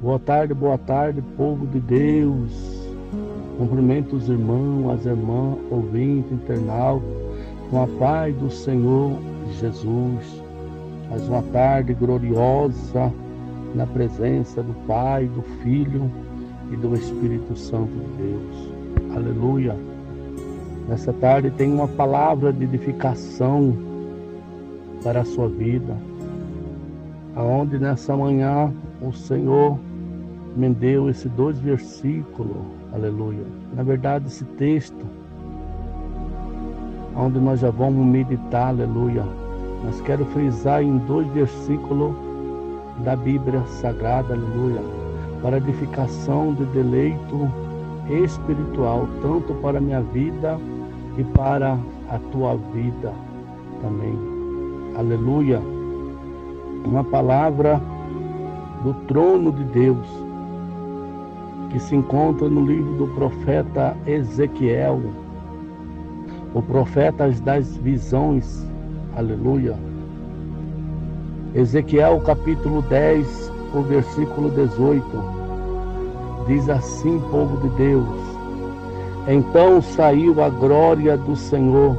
boa tarde, povo de Deus. Cumprimento os irmãos, as irmãs, ouvintes, internautas, com a paz do Senhor Jesus. Mais uma tarde gloriosa na presença do Pai, do Filho e do Espírito Santo de Deus. Aleluia. Nessa tarde tem uma palavra de edificação para a sua vida, aonde nessa manhã o Senhor me deu esses 2 versículos, aleluia. Na verdade, esse texto, onde nós já vamos meditar, aleluia. Mas quero frisar em 2 versículos da Bíblia Sagrada, aleluia, para edificação de deleito espiritual, tanto para a minha vida e para a tua vida também, aleluia. Uma palavra do trono de Deus, que se encontra no livro do profeta Ezequiel, o profeta das visões, aleluia. Ezequiel capítulo 10, o versículo 18, diz assim, povo de Deus: então saiu a glória do Senhor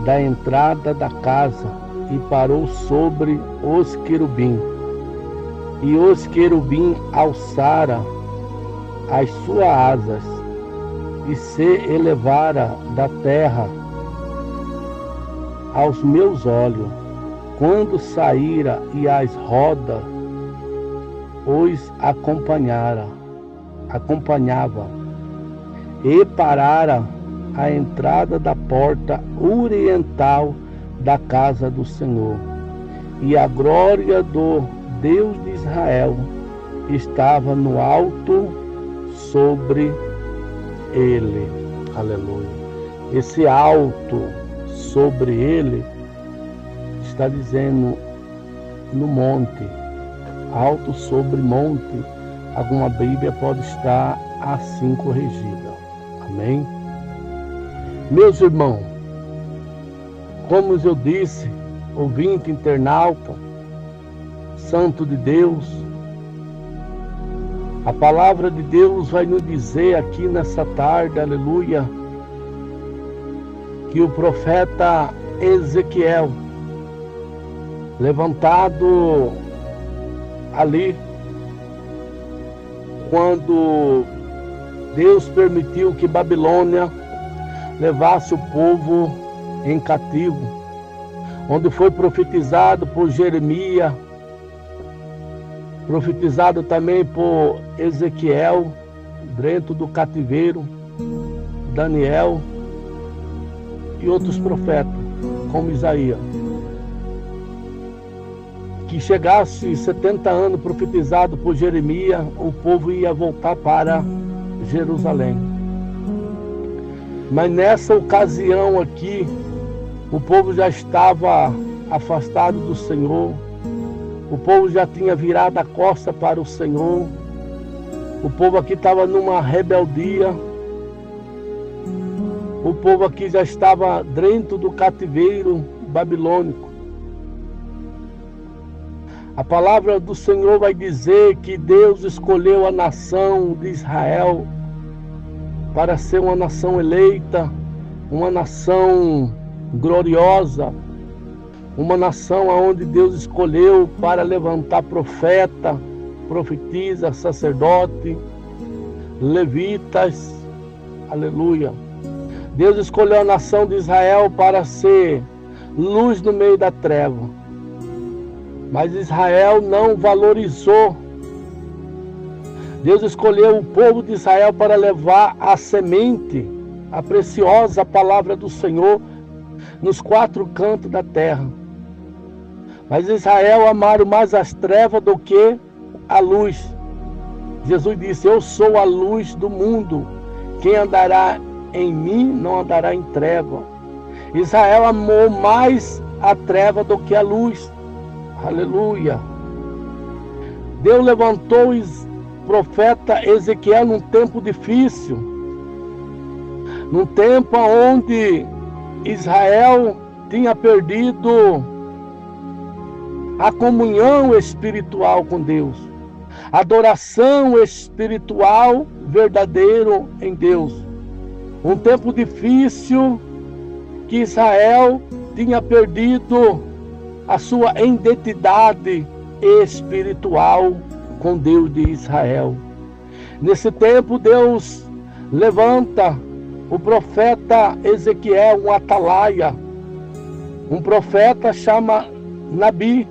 da entrada da casa e parou sobre os querubins, e os querubins alçaram as suas asas e se elevara da terra aos meus olhos, quando saíra e as rodas os acompanhava, e parara à entrada da porta oriental da casa do Senhor, e a glória do Deus de Israel estava no alto sobre ele, aleluia. Esse alto sobre ele está dizendo no monte, alto sobre monte. Alguma Bíblia pode estar assim corrigida, amém? Meus irmãos, como eu disse, ouvinte, internauta, santo de Deus, a palavra de Deus vai nos dizer aqui nessa tarde, aleluia, que o profeta Ezequiel, levantado ali, quando Deus permitiu que Babilônia levasse o povo em cativo, onde foi profetizado por Jeremias, profetizado também por Ezequiel, dentro do cativeiro, Daniel e outros profetas, como Isaías, que chegasse 70 anos profetizado por Jeremias, o povo ia voltar para Jerusalém. Mas nessa ocasião aqui, o povo já estava afastado do Senhor, o povo já tinha virado a costa para o Senhor, o povo aqui estava numa rebeldia, o povo aqui já estava dentro do cativeiro babilônico. A palavra do Senhor vai dizer que Deus escolheu a nação de Israel para ser uma nação eleita, uma nação gloriosa, uma nação onde Deus escolheu para levantar profeta, profetisa, sacerdote, levitas, aleluia. Deus escolheu a nação de Israel para ser luz no meio da treva. Mas Israel não valorizou. Deus escolheu o povo de Israel para levar a semente, a preciosa palavra do Senhor, nos 4 cantos da terra. Mas Israel amaram mais as trevas do que a luz. Jesus disse: eu sou a luz do mundo. Quem andará em mim não andará em treva. Israel amou mais a treva do que a luz. Aleluia. Deus levantou o profeta Ezequiel num tempo difícil, num tempo onde Israel tinha perdido a comunhão espiritual com Deus. Adoração espiritual verdadeiro em Deus. Um tempo difícil que Israel tinha perdido a sua identidade espiritual com Deus de Israel. Nesse tempo Deus levanta o profeta Ezequiel, um atalaia. Um profeta chama Nabi.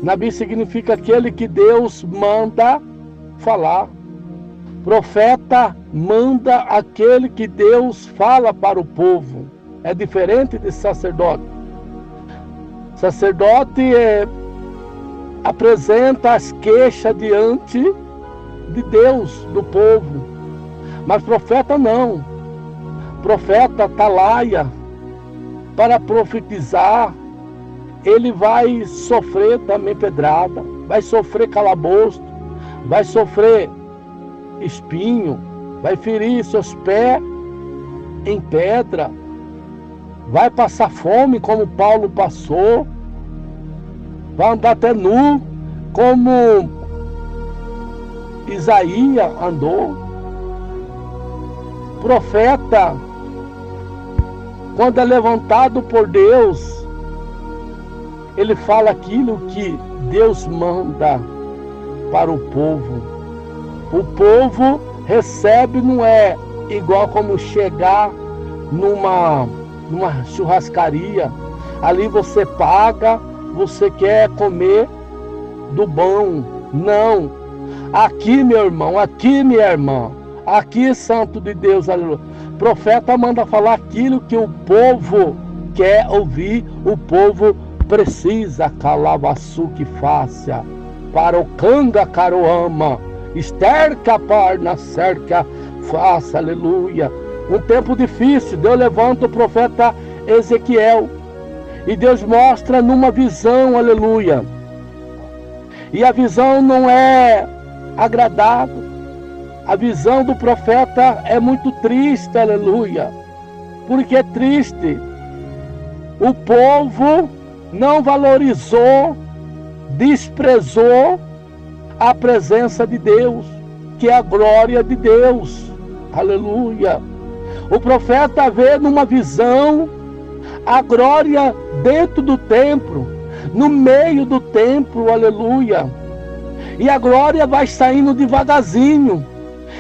Nabi significa aquele que Deus manda falar. Profeta manda aquele que Deus fala para o povo. É diferente de sacerdote. Sacerdote apresenta as queixas diante de Deus, do povo. Mas profeta não. Profeta atalaia, para profetizar, ele vai sofrer também pedrada, vai sofrer calabouço, vai sofrer espinho, vai ferir seus pés em pedra, vai passar fome como Paulo passou, vai andar até nu como Isaías andou. Profeta, quando é levantado por Deus, ele fala aquilo que Deus manda para o povo. O povo recebe, não é igual como chegar numa churrascaria. Ali você paga, você quer comer do bom. Não. Aqui, meu irmão, aqui, minha irmã, aqui, santo de Deus, aleluia. O profeta manda falar aquilo que o povo quer ouvir, o povo precisa. Calavaçu que faça, para o canga caroama, esterca parna cerca, faça, aleluia. Um tempo difícil, Deus levanta o profeta Ezequiel, e Deus mostra numa visão, aleluia. E a visão não é agradável. A visão do profeta é muito triste, aleluia. Porque é triste. O povo não valorizou, desprezou a presença de Deus, que é a glória de Deus, aleluia. O profeta vê numa visão a glória dentro do templo, no meio do templo, aleluia. E a glória vai saindo devagarzinho,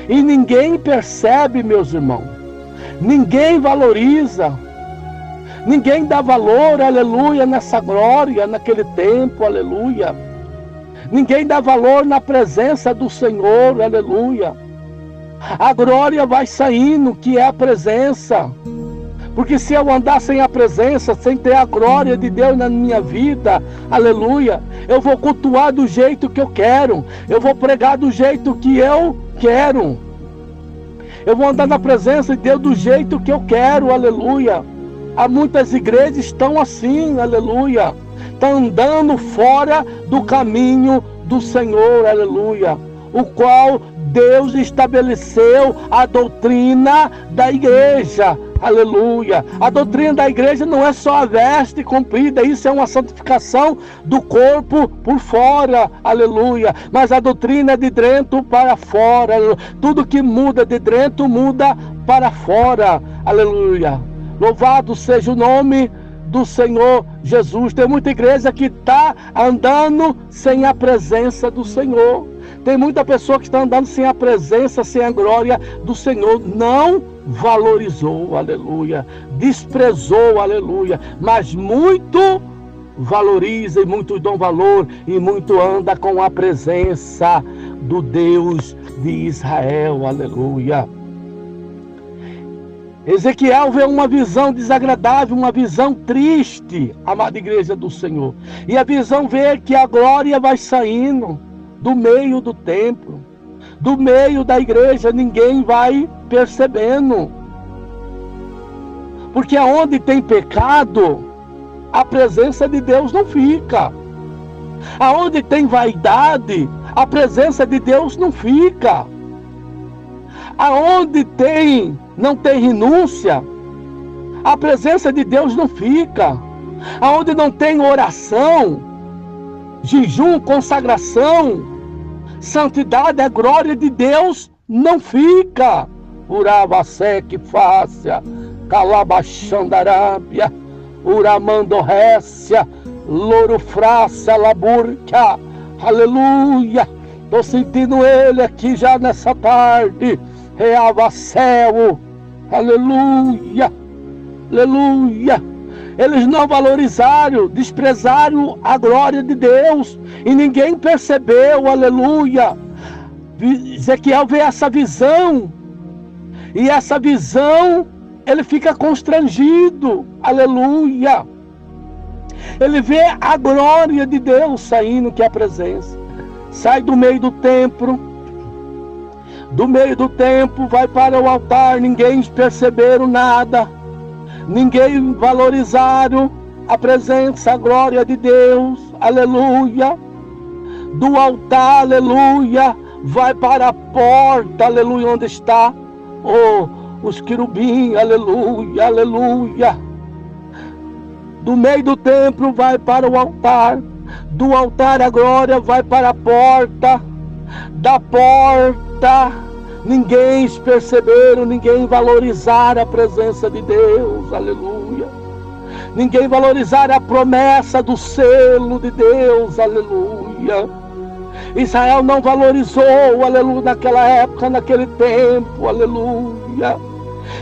e ninguém percebe, meus irmãos. Ninguém valoriza, ninguém dá valor, aleluia, nessa glória, naquele tempo, aleluia. Ninguém dá valor na presença do Senhor, aleluia. A glória vai saindo, que é a presença. Porque se eu andar sem a presença, sem ter a glória de Deus na minha vida, aleluia, eu vou cultuar do jeito que eu quero, eu vou pregar do jeito que eu quero, eu vou andar na presença de Deus do jeito que eu quero, aleluia. Há muitas igrejas que estão assim, aleluia, estão andando fora do caminho do Senhor, aleluia, o qual Deus estabeleceu a doutrina da igreja, aleluia. A doutrina da igreja não é só a veste comprida, isso é uma santificação do corpo por fora, aleluia. Mas a doutrina é de dentro para fora, aleluia. Tudo que muda de dentro muda para fora, aleluia. Louvado seja o nome do Senhor Jesus. Tem muita igreja que está andando sem a presença do Senhor. Tem muita pessoa que está andando sem a presença, sem a glória do Senhor. Não valorizou, aleluia. Desprezou, aleluia. Mas muito valoriza e muito dão valor e muito anda com a presença do Deus de Israel, aleluia. Ezequiel vê uma visão desagradável, uma visão triste, amada igreja do Senhor. E a visão vê que a glória vai saindo do meio do templo, do meio da igreja, ninguém vai percebendo. Porque aonde tem pecado, a presença de Deus não fica. Aonde tem vaidade, a presença de Deus não fica. Aonde não tem renúncia, a presença de Deus não fica. Aonde não tem oração, jejum, consagração, santidade, a glória de Deus não fica. Uravacé que fácia, calabachandarábia, uramandorrécia, lorufrácia, laburca. Aleluia. Estou sentindo ele aqui já nessa tarde. Reavacéu. Aleluia. Aleluia. Eles não valorizaram, desprezaram a glória de Deus. E ninguém percebeu, aleluia. Ezequiel vê essa visão. E essa visão, ele fica constrangido. Aleluia. Ele vê a glória de Deus saindo, que é a presença. Sai do meio do templo. Do meio do templo, vai para o altar. Ninguém perceberam nada. Ninguém valorizaram a presença, a glória de Deus, aleluia. Do altar, aleluia, vai para a porta, aleluia, onde está os querubins, aleluia, aleluia. Do meio do templo vai para o altar, do altar a glória vai para a porta, da porta ninguém perceberam, ninguém valorizaram a presença de Deus, aleluia. Ninguém valorizaram a promessa do selo de Deus, aleluia. Israel não valorizou, aleluia, naquela época, naquele tempo, aleluia.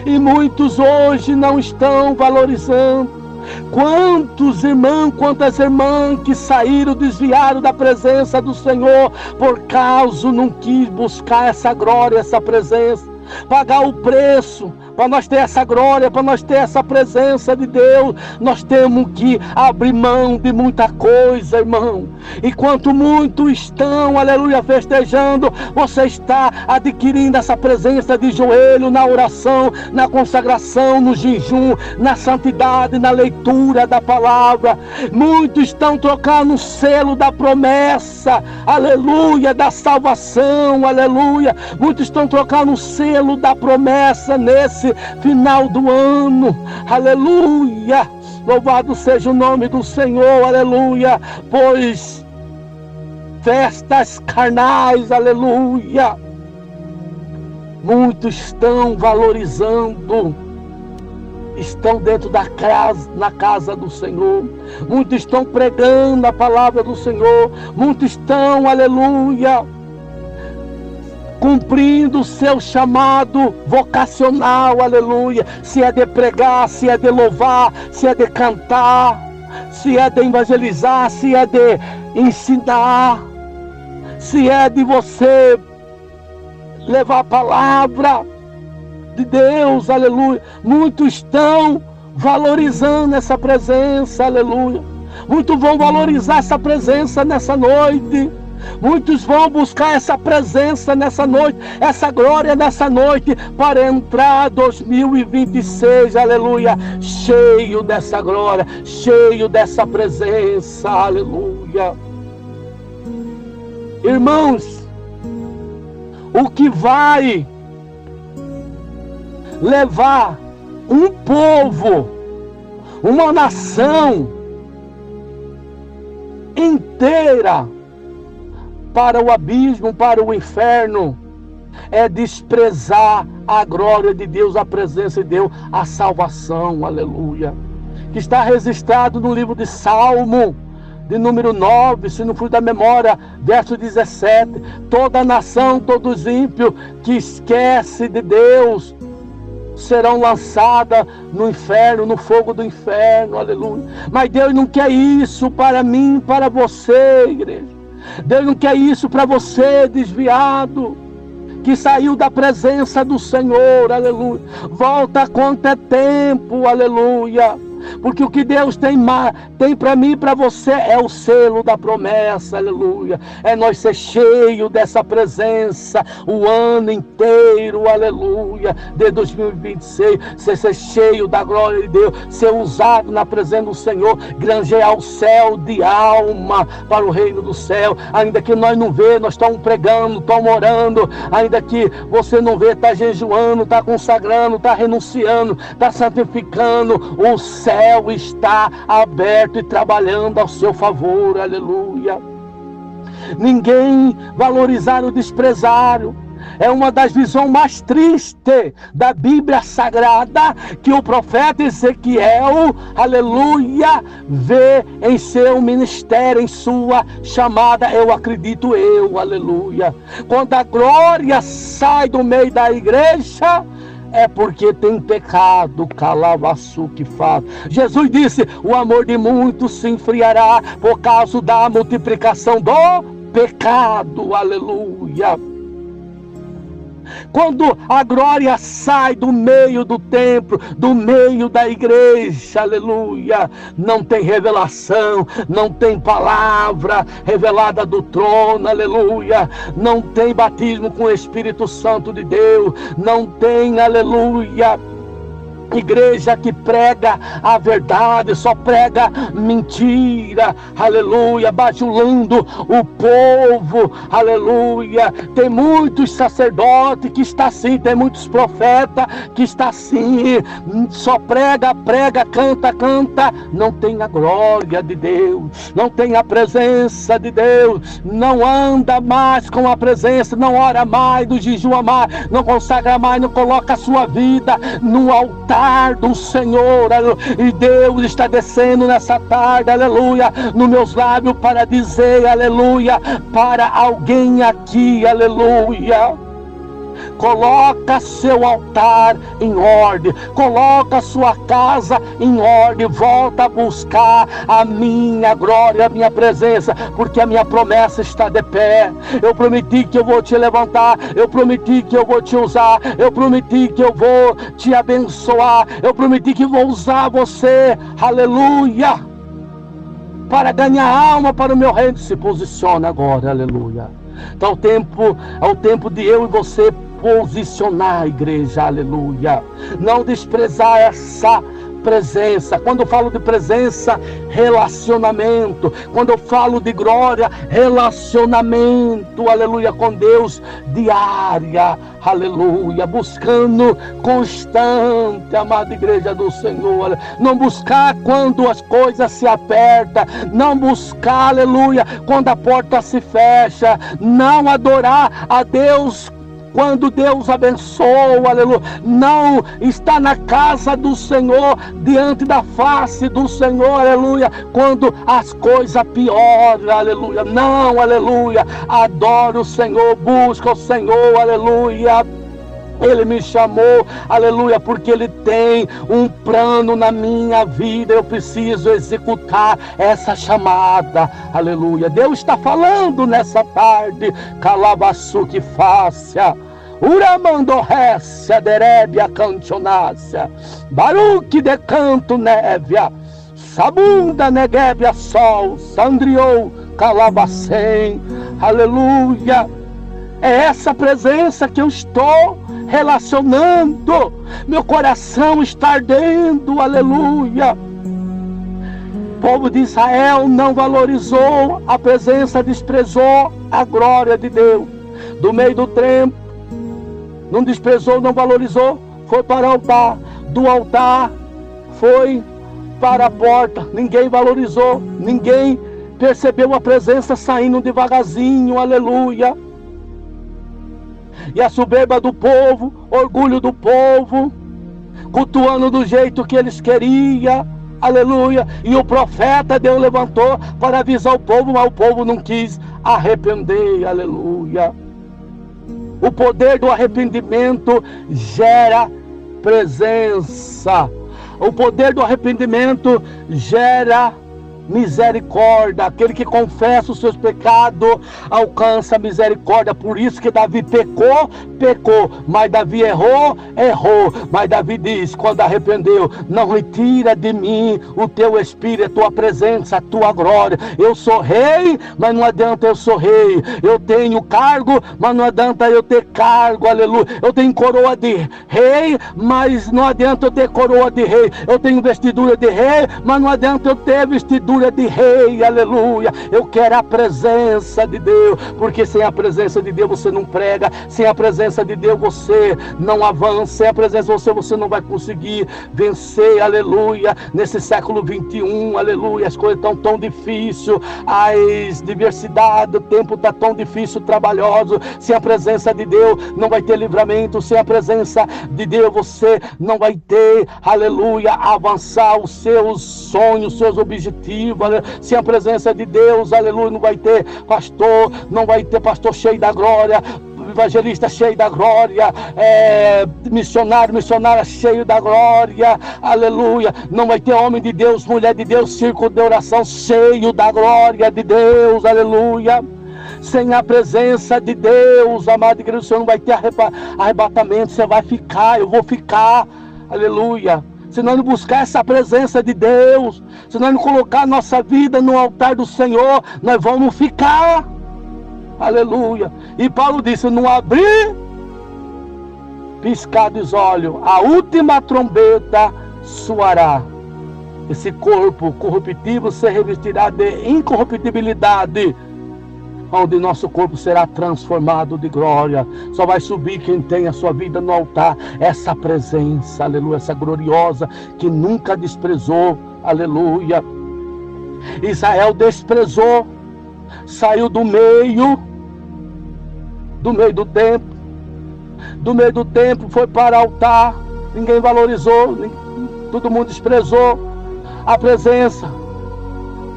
E muitos hoje não estão valorizando. Quantos irmãos, quantas irmãs que saíram, desviaram da presença do Senhor por causa não quis buscar essa glória, essa presença, pagar o preço para nós ter essa glória, para nós ter essa presença de Deus. Nós temos que abrir mão de muita coisa, irmão. Enquanto muitos estão, aleluia, festejando, você está adquirindo essa presença de joelho, na oração, na consagração, no jejum, na santidade, na leitura da palavra. Muitos estão trocando o selo da promessa, aleluia, da salvação, aleluia. Muitos estão trocando o selo da promessa nesse final do ano, aleluia. Louvado seja o nome do Senhor, aleluia. Pois festas carnais, aleluia, muitos estão valorizando, estão dentro da casa, na casa do Senhor. Muitos estão pregando a palavra do Senhor. Muitos estão, aleluia, cumprindo o seu chamado vocacional, aleluia. Se é de pregar, se é de louvar, se é de cantar, se é de evangelizar, se é de ensinar, se é de você levar a palavra de Deus, aleluia. Muitos estão valorizando essa presença, aleluia. Muitos vão valorizar essa presença nessa noite. Muitos vão buscar essa presença nessa noite, essa glória nessa noite, para entrar 2026, aleluia, cheio dessa glória, cheio dessa presença, aleluia. Irmãos, o que vai levar um povo, uma nação inteira para o abismo, para o inferno, é desprezar a glória de Deus, a presença de Deus, a salvação, aleluia. Que está registrado no livro de Salmo, de número 9, se não for da memória, verso 17. Toda nação, todos ímpios que esquece de Deus serão lançadas no inferno, no fogo do inferno, aleluia. Mas Deus não quer isso para mim, para você, igreja. Deus não quer isso para você, desviado, que saiu da presença do Senhor, aleluia. Volta quanto é tempo, aleluia. Porque o que Deus tem para mim e para você é o selo da promessa, aleluia. É nós ser cheio dessa presença o ano inteiro, aleluia. De 2026, ser cheio da glória de Deus, ser usado na presença do Senhor, granjear o céu de alma para o reino do céu. Ainda que nós não vê, nós estamos pregando, estamos orando. Ainda que você não vê, está jejuando, está consagrando, está renunciando, está santificando, o céu está aberto e trabalhando ao seu favor, aleluia. ninguém valorizar o desprezário. É uma das visões mais tristes da Bíblia Sagrada, que o profeta Ezequiel, aleluia, vê em seu ministério, em sua chamada, eu acredito, aleluia. Quando a glória sai do meio da igreja, é porque tem pecado, calavaçu que faz. Jesus disse, o amor de muitos se esfriará por causa da multiplicação do pecado, aleluia. Quando a glória sai do meio do templo, do meio da igreja, aleluia, não tem revelação, não tem palavra revelada do trono, aleluia, não tem batismo com o Espírito Santo de Deus, não tem, aleluia, igreja que prega a verdade, só prega mentira, aleluia, bajulando o povo, aleluia. Tem muitos sacerdotes que está assim, tem muitos profetas que está assim, só prega, canta, não tem a glória de Deus, não tem a presença de Deus, não anda mais com a presença, não ora mais, não jejua mais, não consagra mais, não coloca a sua vida no altar do Senhor, e Deus está descendo nessa tarde, aleluia, nos meus lábios para dizer, aleluia, para alguém aqui, aleluia. Coloca seu altar em ordem, coloca sua casa em ordem, volta a buscar a minha glória, a minha presença, porque a minha promessa está de pé. Eu prometi que eu vou te levantar, eu prometi que eu vou te usar, eu prometi que eu vou te abençoar, eu prometi que vou usar você, aleluia, para ganhar alma para o meu reino. Se posiciona agora, aleluia. Então é o tempo de eu e você posicionar a igreja, aleluia. Não desprezar essa presença. Quando eu falo de presença, relacionamento. Quando eu falo de glória, relacionamento, aleluia, com Deus, diária, aleluia, buscando constante, amada igreja do Senhor. Não buscar quando as coisas se apertam, não buscar, aleluia, quando a porta se fecha, não adorar a Deus quando Deus abençoa, aleluia, não está na casa do Senhor, diante da face do Senhor, aleluia, quando as coisas pioram, aleluia, não, aleluia, adora o Senhor, busca o Senhor, aleluia. Ele me chamou, aleluia, porque Ele tem um plano na minha vida. Eu preciso executar essa chamada, aleluia. Deus está falando nessa tarde, calavaçu que fácia, uramandorrécia, derébia cancionácia, baruque de canto névia, sabunda neguébia sol, sandriou calavacém, aleluia. É essa presença que eu estou relacionando, meu coração está ardendo, aleluia. O povo de Israel não valorizou a presença, desprezou a glória de Deus. Do meio do templo, não desprezou, não valorizou, foi para o altar. Do altar foi para a porta, ninguém valorizou, ninguém percebeu a presença saindo devagarzinho, aleluia. E a soberba do povo, orgulho do povo, cultuando do jeito que eles queriam, aleluia. E o profeta Deus levantou para avisar o povo, mas o povo não quis arrepender, aleluia. O poder do arrependimento gera presença. O poder do arrependimento gera misericórdia. Aquele que confessa os seus pecados alcança misericórdia. Por isso que Davi pecou, mas Davi errou, mas Davi diz, quando arrependeu, não retira de mim o teu espírito, a tua presença, a tua glória. Eu sou rei, mas não adianta eu sou rei. Eu tenho cargo, mas não adianta eu ter cargo, aleluia. Eu tenho coroa de rei, mas não adianta eu ter coroa de rei. Eu tenho vestidura de rei, mas não adianta eu ter vestidura postura de rei, aleluia. Eu quero a presença de Deus, porque sem a presença de Deus você não prega, sem a presença de Deus você não avança, sem a presença de você não vai conseguir vencer, aleluia, nesse século 21, aleluia. As coisas estão tão difíceis, as diversidades, o tempo está tão difícil, trabalhoso. Sem a presença de Deus não vai ter livramento, sem a presença de Deus você não vai ter, aleluia, avançar os seus sonhos, os seus objetivos, aleluia. Sem a presença de Deus, aleluia, não vai ter pastor cheio da glória, evangelista cheio da glória, missionária cheio da glória, aleluia. Não vai ter homem de Deus, mulher de Deus, círculo de oração cheio da glória de Deus, aleluia. Sem a presença de Deus, amado igreja, o Senhor não vai ter arrebatamento, você vai ficar, eu vou ficar, aleluia. Se nós não buscar essa presença de Deus, se nós não colocar a nossa vida no altar do Senhor, nós vamos ficar, aleluia. E Paulo disse, não abrir piscar dos olhos, a última trombeta soará. Esse corpo corruptível se revestirá de incorruptibilidade, onde nosso corpo será transformado de glória. Só vai subir quem tem a sua vida no altar, essa presença, aleluia, essa gloriosa que nunca desprezou, aleluia. Israel desprezou, saiu do meio do templo, foi para o altar, ninguém valorizou, todo mundo desprezou a presença.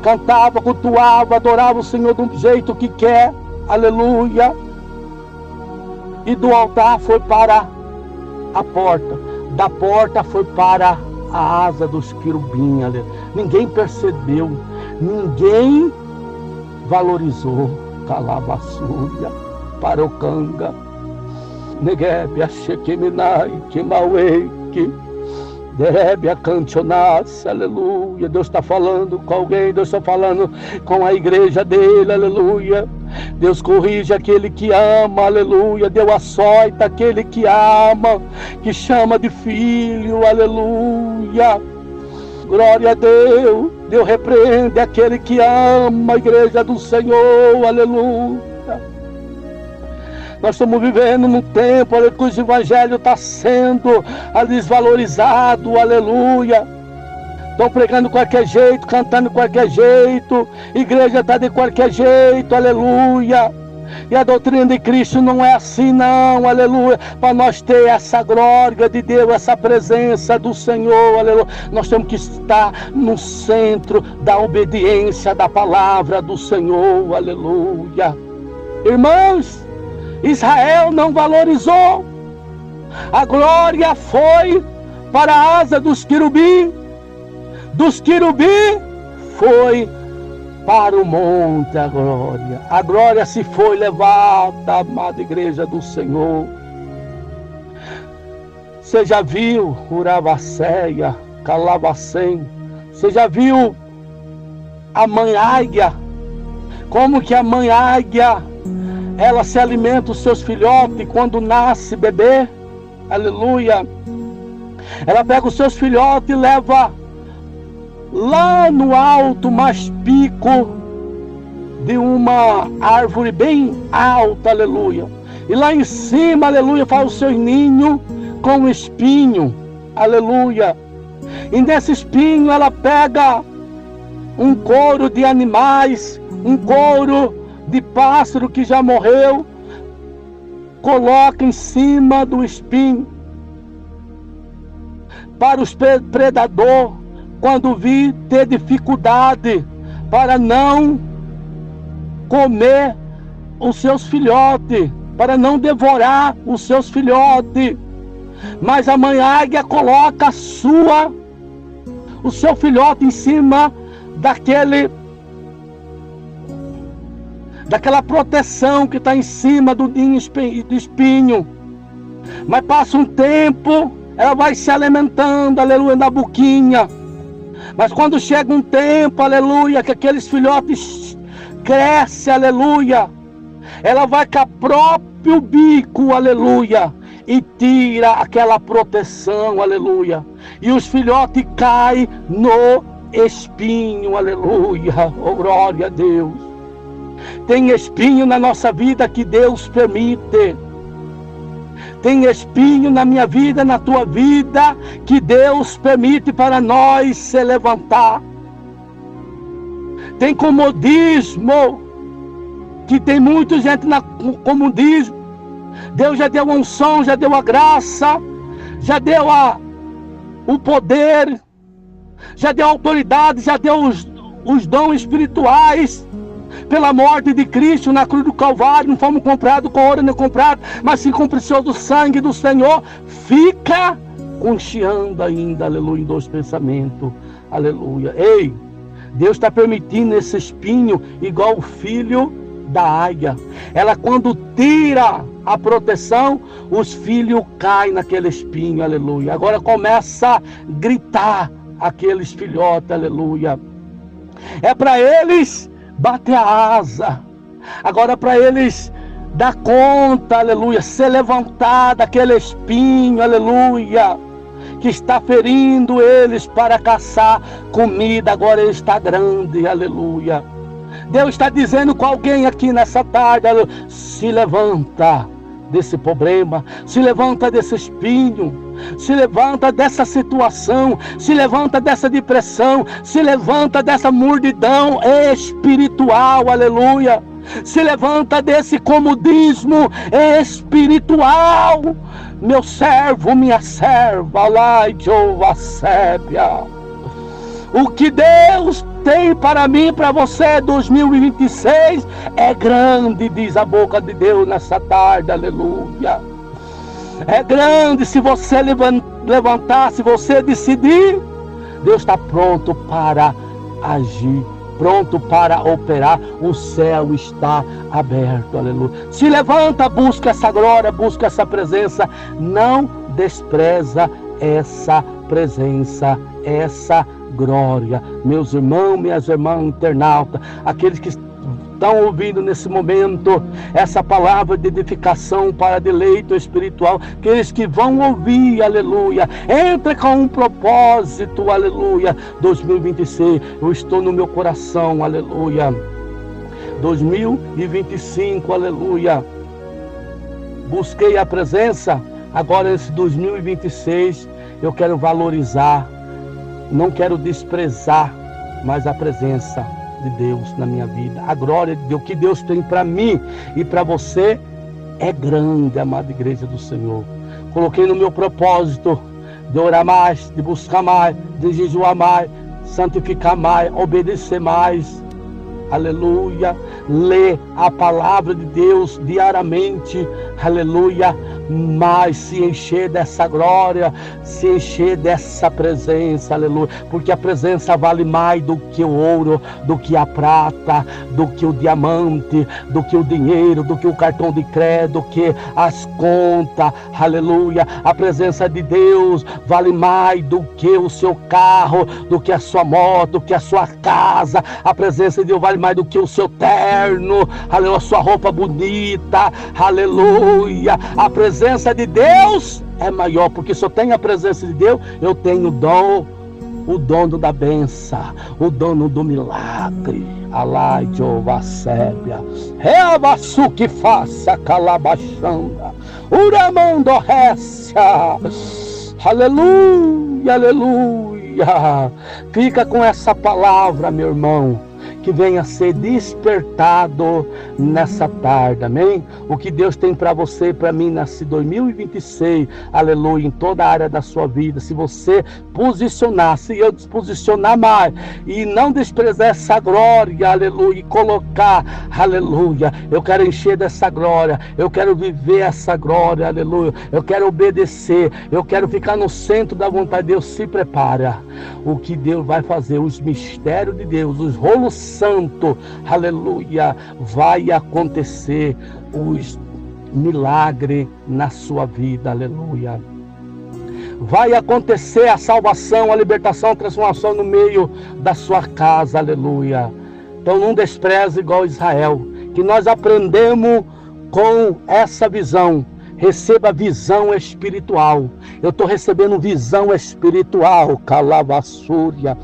Cantava, cultuava, adorava o Senhor do jeito que quer, aleluia. E do altar foi para a porta, da porta foi para a asa dos querubins, aleluia. Ninguém percebeu, ninguém valorizou. Calabassuria, Parocanga, Neguebe, Achequeminai, Quimauei, Derebe, Acantionasse, aleluia. Deus está falando com alguém, Deus está falando com a igreja dele, aleluia. Deus corrige aquele que ama, aleluia. Deus açoita aquele que ama, que chama de filho, aleluia. Glória a Deus. Deus repreende aquele que ama a igreja do Senhor, aleluia. Nós estamos vivendo num tempo, aleluia, que o evangelho está sendo desvalorizado, aleluia. Estão pregando de qualquer jeito, cantando de qualquer jeito, igreja está de qualquer jeito, aleluia. E a doutrina de Cristo não é assim não, aleluia. Para nós ter essa glória de Deus, essa presença do Senhor, aleluia, nós temos que estar no centro da obediência da palavra do Senhor, aleluia. Irmãos, Israel não valorizou. A glória foi para a asa dos querubins. Dos querubins foi para o monte a glória. A glória se foi levada, amada igreja do Senhor. Você já viu Uravacéia, Calabacém? Você já viu a mãe águia? Como que a mãe águia, ela se alimenta os seus filhotes quando nasce bebê, aleluia. Ela pega os seus filhotes e leva lá no alto, mais pico de uma árvore bem alta, aleluia. E lá em cima, aleluia, faz o seu ninho com espinho, aleluia. E nesse espinho ela pega um couro de animais, um couro de pássaro que já morreu, coloca em cima do espinho para os predadores, quando vir, ter dificuldade para não comer os seus filhotes, para não devorar os seus filhotes. Mas a mãe águia coloca o seu filhote em cima daquela proteção que está em cima do espinho. Mas passa um tempo, ela vai se alimentando, aleluia, na boquinha. Mas quando chega um tempo, aleluia, que aqueles filhotes crescem, aleluia, ela vai com o próprio bico, aleluia, e tira aquela proteção, aleluia. E os filhotes caem no espinho, aleluia, oh glória a Deus. Tem espinho na nossa vida que Deus permite. Tem espinho na minha vida, na tua vida, que Deus permite para nós se levantar. Tem comodismo, que tem muita gente no comodismo. Deus já deu a unção, já deu a graça, já deu o poder, já deu a autoridade, já deu os dons espirituais. Pela morte de Cristo na cruz do Calvário, não fomos comprados com ouro nem comprados, mas sim com o precioso sangue do Senhor. Fica concheando ainda, aleluia, em dois pensamentos, aleluia. Ei, Deus está permitindo esse espinho, igual o filho da águia. Ela, quando tira a proteção, os filhos caem naquele espinho, aleluia. Agora começa a gritar aqueles filhotes, aleluia. É para eles bater a asa. Agora para eles dar conta, aleluia, se levantar daquele espinho, aleluia, que está ferindo eles para caçar comida. Agora ele está grande, aleluia. Deus está dizendo com alguém aqui nessa tarde, aleluia, se levanta desse problema, se levanta desse espinho, se levanta dessa situação, se levanta dessa depressão, se levanta dessa mordidão espiritual, aleluia, se levanta desse comodismo espiritual, meu servo, minha serva, lá de Sébia. O que Deus tem para mim, para você, 2026, é grande, diz a boca de Deus nessa tarde, aleluia. É grande. Se você levantar, se você decidir, Deus está pronto para agir, pronto para operar. O céu está aberto, aleluia. Se levanta, busca essa glória, busca essa presença. Não despreza essa presença, essa glória. Meus irmãos, minhas irmãs internautas, aqueles que estão ouvindo nesse momento essa palavra de edificação para deleito espiritual, aqueles que vão ouvir, aleluia, entra com um propósito, aleluia. 2026, eu estou no meu coração, aleluia. 2025, aleluia, busquei a presença. Agora esse 2026 eu quero valorizar, não quero desprezar mais a presença de Deus na minha vida. A glória de Deus, o que Deus tem para mim e para você é grande, amada igreja do Senhor. Coloquei no meu propósito de orar mais, de buscar mais, de jejuar mais, santificar mais, obedecer mais, aleluia, ler a palavra de Deus diariamente, aleluia, mas se encher dessa glória, se encher dessa presença, aleluia, porque a presença vale mais do que o ouro, do que a prata, do que o diamante, do que o dinheiro, do que o cartão de crédito, do que as contas, aleluia. A presença de Deus vale mais do que o seu carro, do que a sua moto, do que a sua casa. A presença de Deus vale mais do que o seu terno, aleluia, a sua roupa bonita, aleluia. A presença de Deus é maior, porque se eu tenho a presença de Deus, eu tenho o dono da benção, o dono do milagre. Alá Jeová Sébia, reabaçu que faça calabachanda, uramando récia, aleluia, aleluia. Fica com essa palavra, meu irmão, que venha ser despertado nessa tarde, amém? O que Deus tem para você e para mim nesse 2026, aleluia, em toda a área da sua vida. Se você posicionar, se eu posicionar mais e não desprezar essa glória, aleluia, e colocar, aleluia, eu quero encher dessa glória, eu quero viver essa glória, aleluia, eu quero obedecer, eu quero ficar no centro da vontade de Deus. Se prepara, o que Deus vai fazer, os mistérios de Deus, os rolos santos, aleluia, vai acontecer os milagres na sua vida, aleluia. Vai acontecer a salvação, a libertação, a transformação no meio da sua casa, aleluia. Então não despreze igual Israel, que nós aprendemos com essa visão, Receba visão espiritual. Eu estou recebendo visão espiritual. Calavassúria,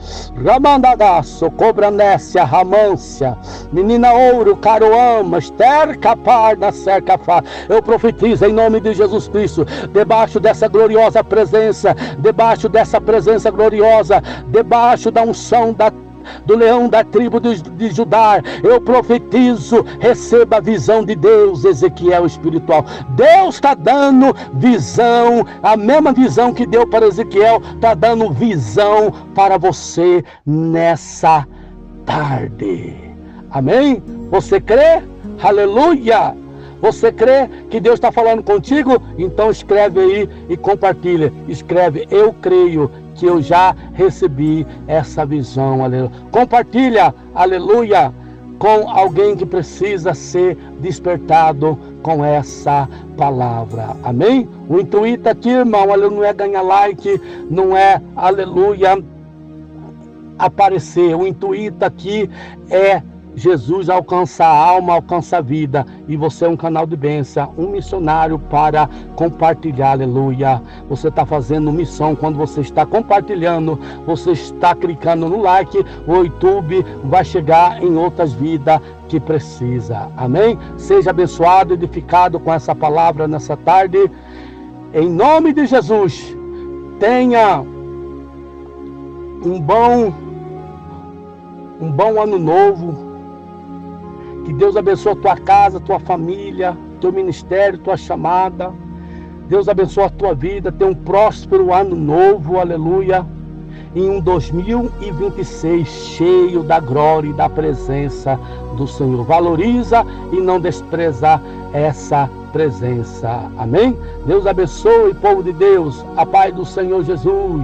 Ramandagaço, Cobranécia, Ramância, Menina Ouro, Caroama, Esterca Parda, Cerca Fá. Eu profetizo em nome de Jesus Cristo, debaixo dessa gloriosa presença, debaixo dessa presença gloriosa, debaixo da unção do leão da tribo de Judá, eu profetizo, receba a visão de Deus. Ezequiel espiritual, Deus está dando visão, a mesma visão que deu para Ezequiel, está dando visão para você nessa tarde. Amém? Você crê? Aleluia! Você crê que Deus está falando contigo? Então escreve aí e compartilha. Escreve, eu creio que eu já recebi essa visão. Aleluia. Compartilha, aleluia, com alguém que precisa ser despertado com essa palavra. Amém? O intuito aqui, irmão, não é ganhar like, não é, aleluia, aparecer. O intuito aqui é Jesus alcança a alma, alcança a vida, e você é um canal de bênção, um missionário para compartilhar, aleluia. Você está fazendo missão quando você está compartilhando, você está clicando no like, o YouTube vai chegar em outras vidas que precisa, amém? Seja abençoado, edificado com essa palavra nessa tarde, em nome de Jesus. Tenha um bom ano novo. Que Deus abençoe a tua casa, tua família, teu ministério, tua chamada. Deus abençoe a tua vida. Tenha um próspero ano novo, aleluia. Em um 2026 cheio da glória e da presença do Senhor. Valoriza e não despreza essa presença. Amém? Deus abençoe, povo de Deus. A paz do Senhor Jesus.